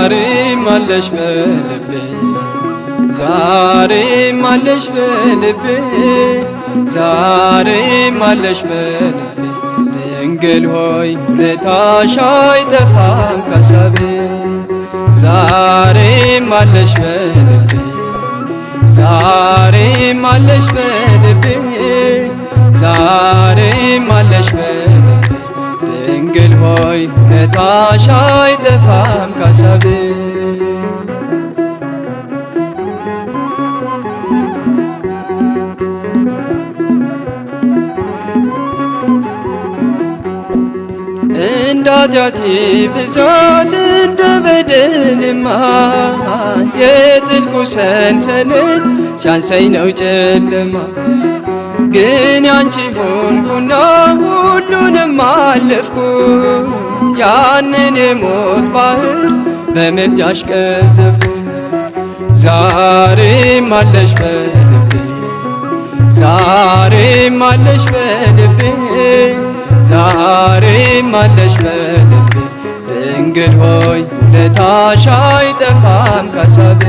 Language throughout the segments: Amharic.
ዛሬም አለሽ በልቤ ዛሬም አለሽ በልቤ ዛሬም አለሽ በልቤ ድንግል ሆይ ውለታሽ አይጠፋም ካሳቤ ዛሬም አለሽ በልቤ ዛሬም አለሽ በልቤ ዛሬም አለሽ በልቤ ድንግል ሆይ ውለታሽ አይጠፋም ካሳቤ እንደ ኃጢአቴ ብዛት እንደ በደሌማ የጥልቁ ሰንሰለት ሲያንሰኝ ነው ጨለማ ግን ያንቺ ሆንኩና ሁሉንም አለፍኩ ያንን የሞት ባህር በምልጃሽ ቀዘፍኩ ዛሬም አለሽ በልቤ ዛሬም አለሽ በልቤ ዛሬም አለሽ በልቤ ድንግል ሆይ ውለታሽ አይጠፋም ካሳቤ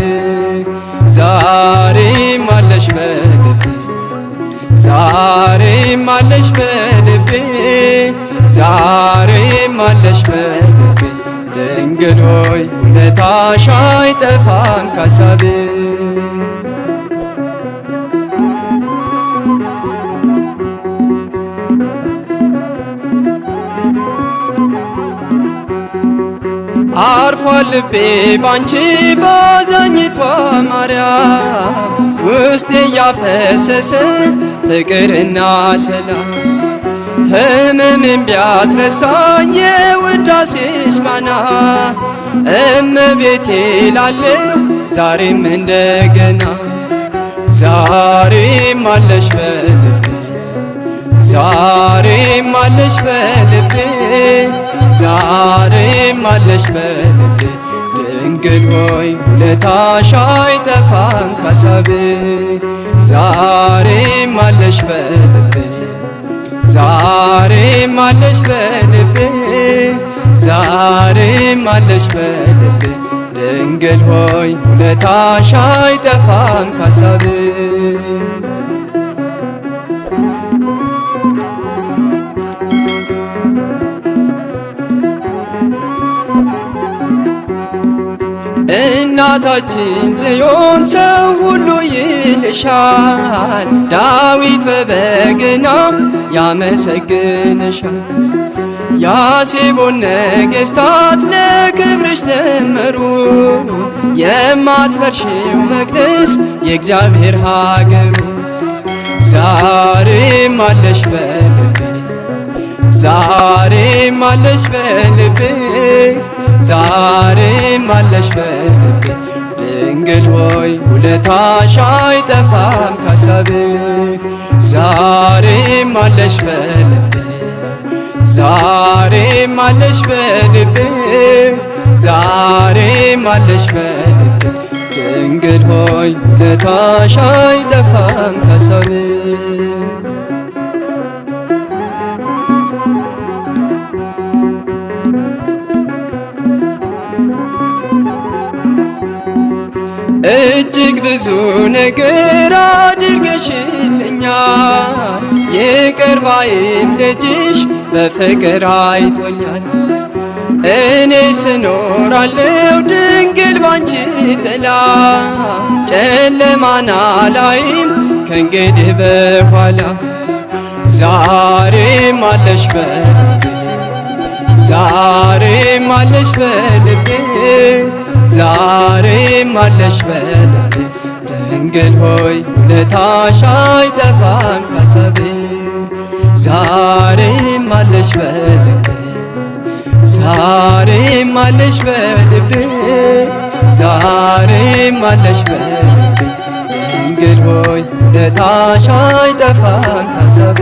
ዛሬም አለሽ በልቤ ዛሬም አለሽ በልቤ ዛሬም አለሽ በልቤ ድንግል ሆይ ውለታሽ አይጠፋም ካሳቤ አርፏል ልቤ ባንቺ ባዛኝቷ ማርያም ውስጤ ያፈሰሰ ፍቅርና ሰላም ህመምን ቢያስረሳኝ የውዳሴሽ ቃና እመቤቴ ላለው ዛሬም እንደገና ዛሬም አለሽ በልቤ ዛሬም አለሽ በልቤ ዛሬም አለሽ በልቤ ድንግል ሆይ ውለታሽ አይጠፋም ካሳቤ ዛሬም አለሽ በልቤ ዛሬም አለሽ በልቤ ዛሬም አለሽ በልቤ ድንግል ሆይ ውለታሽ አይጠፋም ካሳቤ እናታችን ጽዮን ሰው ሁሉ ይልሻል ዳዊት በበገና ያመሰግንሻል ያሴቦን ነገሥታት ለክብርሽ ዘመሩ የማትፈርሺው መቅደስ የእግዚአብሔር ሀገሩ ዛሬም አለሽ በልቤ ዛሬም አለሽ በልቤ ዛሬም አለሽ በልቤ ድንግል ሆይ ውለታሽ አይጠፋም ካሳቤ ዛሬም አለሽ በልቤ ዛሬም አለሽ በልቤ ዛሬም አለሽ በልቤ ድንግል ሆይ ውለታሽ አይጠፋም ካሳቤ እጅግ ብዙ ነገር አድርገሽልኛል ይቅር ባይም ልጅሽ በፍቅር አይቶኛል እኔ ስኖራለሁ ድንግል ባንቺ ጥላ ጨለማን አላይም ከእንግዲህ በኋላ ዛሬም አለሽ በልቤ ዛሬም አለሽ በልቤ ዛሬም አለሽ በልቤ ድንግል ሆይ ውለታሽ አይጠፋም ካሳቤ ዛሬም አለሽ በልቤ ዛሬም አለሽ በልቤ ዛሬም አለሽ በልቤ ድንግል ሆይ ውለታሽ አይጠፋም ካሳቤ